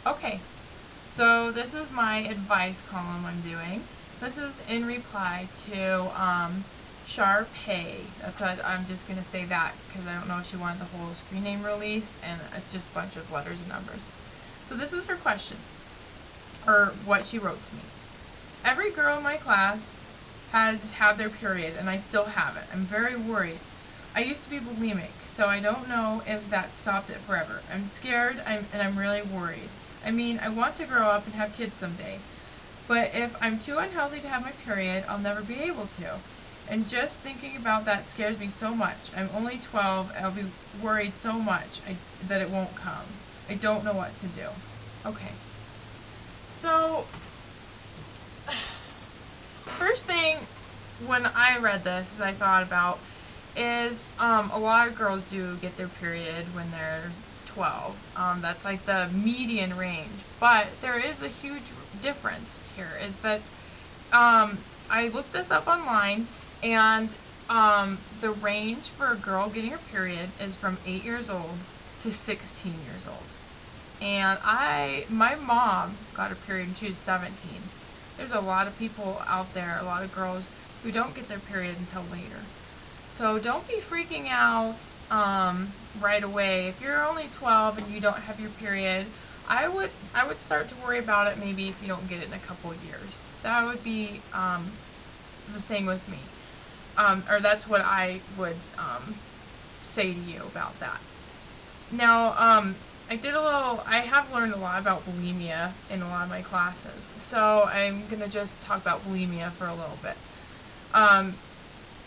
Okay, so this is my advice column I'm doing. This is in reply to Sharpay. That's what I'm just going to say that because I don't know if she wanted the whole screen name released, and it's just a bunch of letters and numbers. So this is her question, or what she wrote to me. Every girl in my class has had their period, and I still have it. I'm very worried. I used to be bulimic, so I don't know if that stopped it forever. I'm scared, and I'm really worried. I mean, I want to grow up and have kids someday, but if I'm too unhealthy to have my period, I'll never be able to. And just thinking about that scares me so much. I'm only 12, and I'll be worried so much that it won't come. I don't know what to do. Okay. So, first thing when I read this, as I thought about, is a lot of girls do get their period when they're 12. That's like the median range. But there is a huge difference here. Is that I looked this up online, and the range for a girl getting her period is from 8 years old to 16 years old. And my mom got her period when she was 17. There's a lot of people out there, a lot of girls who don't get their period until later. So don't be freaking out right away. If you're only 12 and you don't have your period, I would start to worry about it maybe if you don't get it in a couple years. That would be the thing with me. Or that's what I would say to you about that. Now, I have learned a lot about bulimia in a lot of my classes, so I'm going to just talk about bulimia for a little bit.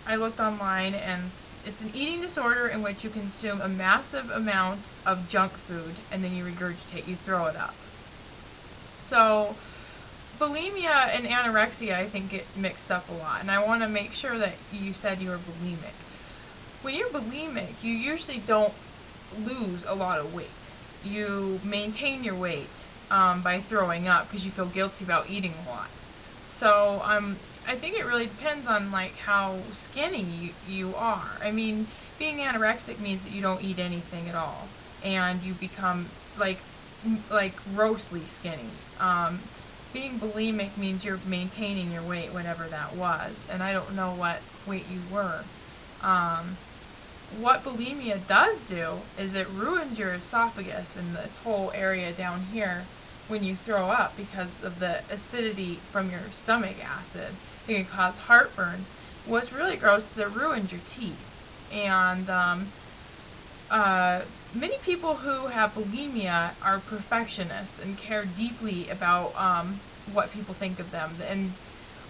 I looked online, and it's an eating disorder in which you consume a massive amount of junk food and then you regurgitate, you throw it up. So, bulimia and anorexia, I think, get mixed up a lot, and I want to make sure that you said you were bulimic. When you're bulimic, you usually don't lose a lot of weight. You maintain your weight by throwing up because you feel guilty about eating a lot. So I think it really depends on like how skinny you are. I mean, being anorexic means that you don't eat anything at all, and you become like grossly skinny. Being bulimic means you're maintaining your weight, whatever that was, and I don't know what weight you were. What bulimia does do is it ruins your esophagus and this whole area down here when you throw up because of the acidity from your stomach acid. It can cause heartburn. What's really gross is it ruins your teeth. And many people who have bulimia are perfectionists and care deeply about what people think of them. And,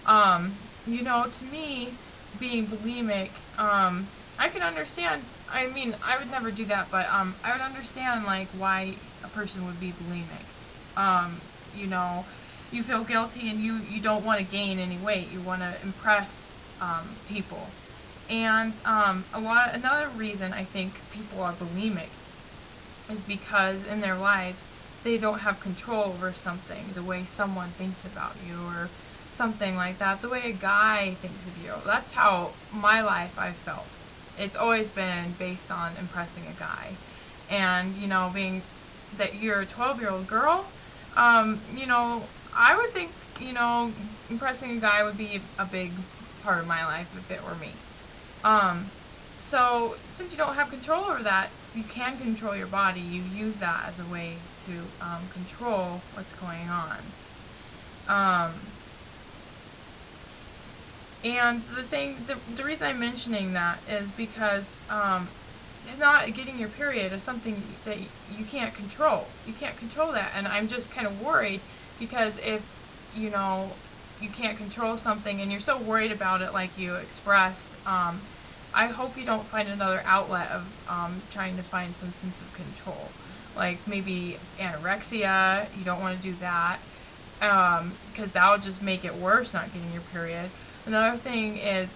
to me, being bulimic, I can understand. I mean, I would never do that, but I would understand like why a person would be bulimic. You know, you feel guilty and you don't want to gain any weight. You want to impress people. And another reason I think people are bulimic is because in their lives they don't have control over something, the way someone thinks about you or something like that, the way a guy thinks of you. That's how my life I felt. It's always been based on impressing a guy. And, being that you're a 12-year-old girl, I would think, impressing a guy would be a big part of my life if it were me. So, since you don't have control over that, you can control your body. You use that as a way to control what's going on. And the reason I'm mentioning that is because not getting your period is something that you can't control. You can't control that, and I'm just kind of worried because if you can't control something and you're so worried about it, like you expressed, I hope you don't find another outlet of trying to find some sense of control, like maybe anorexia. You don't want to do that because that'll just make it worse, not getting your period. Another thing is,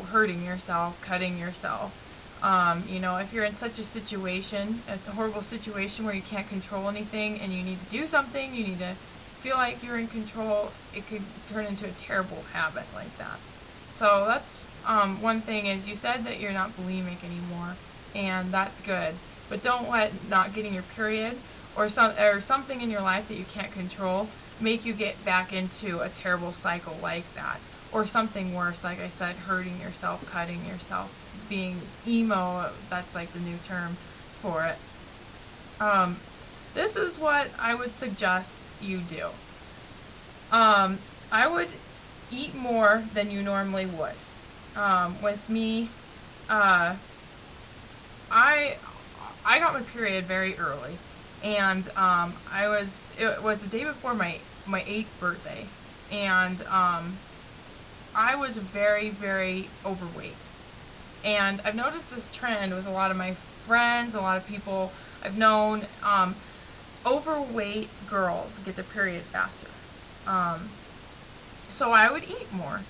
hurting yourself, cutting yourself. If you're in such a situation, a horrible situation where you can't control anything and you need to do something, you need to feel like you're in control, it could turn into a terrible habit like that. So that's one thing is you said that you're not bulimic anymore, and that's good. But don't let not getting your period or something in your life that you can't control make you get back into a terrible cycle like that, or something worse, like I said, hurting yourself, cutting yourself, being emo. That's like the new term for it. This is what I would suggest you do. I would eat more than you normally would. With me, I got my period very early, and it was the day before my 8th birthday, and I was very, very overweight. And I've noticed this trend with a lot of my friends, a lot of people I've known. Overweight girls get their period faster. So I would eat more.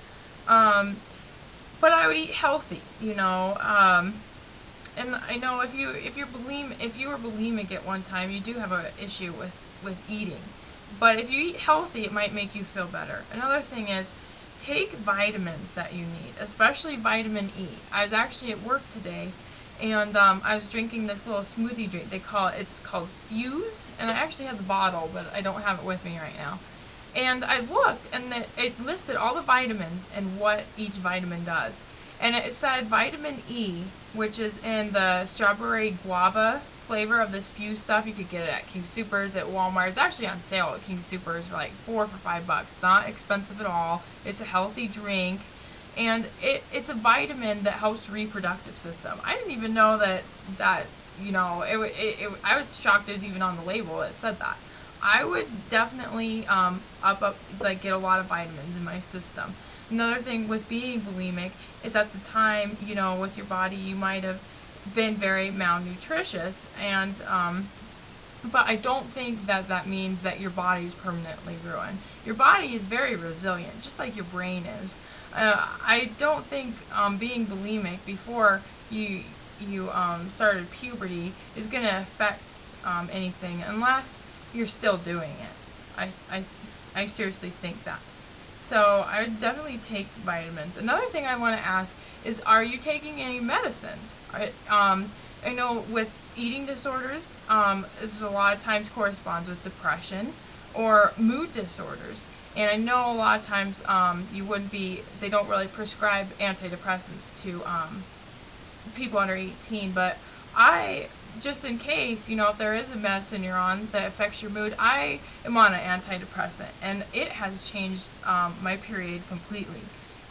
But I would eat healthy, you know. And I know if you were bulimic at one time, you do have an issue with eating. But if you eat healthy, it might make you feel better. Another thing is, take vitamins that you need, especially vitamin E. I was actually at work today, and I was drinking this little smoothie drink. It's called Fuse, and I actually have the bottle, but I don't have it with me right now. And I looked, and it listed all the vitamins and what each vitamin does. And it said vitamin E, which is in the strawberry guava flavor of this Fuse stuff. You could get it at King Soopers, at Walmart. It's actually on sale at King Soopers for like $4 for $5. It's not expensive at all. It's a healthy drink, and it's a vitamin that helps the reproductive system. I didn't even know that you know, I was shocked it was even on the label that said that. I would definitely get a lot of vitamins in my system. Another thing with being bulimic is at the time, you know, with your body, you might have been very malnutritious, and but I don't think that means that your body's permanently ruined. Your body is very resilient, just like your brain is. I don't think being bulimic before you started puberty is going to affect anything unless you're still doing it. I seriously think that. So I would definitely take vitamins. Another thing I want to ask is, are you taking any medicines? I know with eating disorders, this a lot of times corresponds with depression or mood disorders. And I know a lot of times they don't really prescribe antidepressants to people under 18, but just in case, you know, if there is a medicine you're on that affects your mood, I am on an antidepressant, and it has changed my period completely.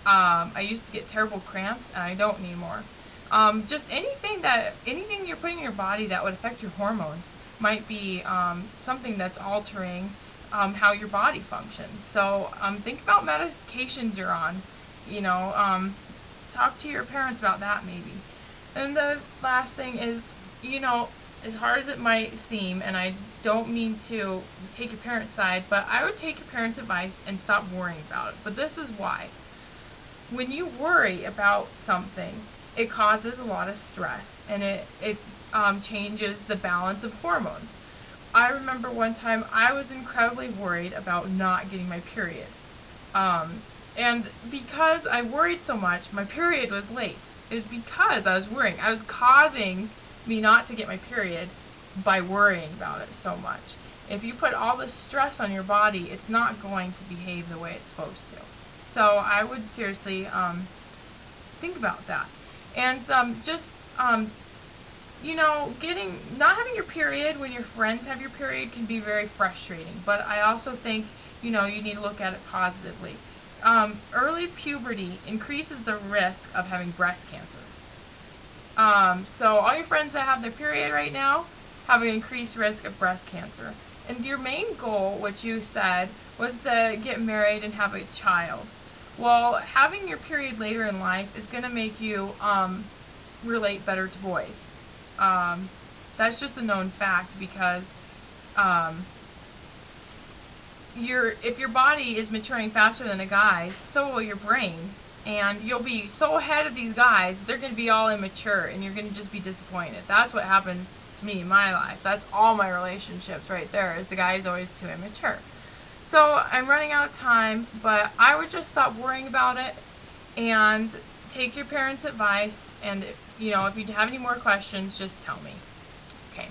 I used to get terrible cramps, and I don't anymore. Just anything you're putting in your body that would affect your hormones might be something that's altering how your body functions. So think about medications you're on. You know, talk to your parents about that maybe. And the last thing is, you know, as hard as it might seem, and I don't mean to take your parents' side, but I would take your parents' advice and stop worrying about it. But this is why. When you worry about something, it causes a lot of stress, and it changes the balance of hormones. I remember one time I was incredibly worried about not getting my period. And because I worried so much, my period was late. It was because I was worrying. I was causing me not to get my period by worrying about it so much. If you put all this stress on your body, it's not going to behave the way it's supposed to. So I would seriously think about that. And you know, not having your period when your friends have your period can be very frustrating. But I also think, you know, you need to look at it positively. Early puberty increases the risk of having breast cancer. So all your friends that have their period right now have an increased risk of breast cancer. And your main goal, which you said, was to get married and have a child. Well, having your period later in life is going to make you relate better to boys. That's just a known fact, because if your body is maturing faster than a guy's, so will your brain, and you'll be so ahead of these guys, they're going to be all immature, and you're going to just be disappointed. That's what happened to me in my life. That's all my relationships right there, is the guy's always too immature. So I'm running out of time, but I would just stop worrying about it and take your parents' advice, and you know, if you have any more questions, just tell me. Okay.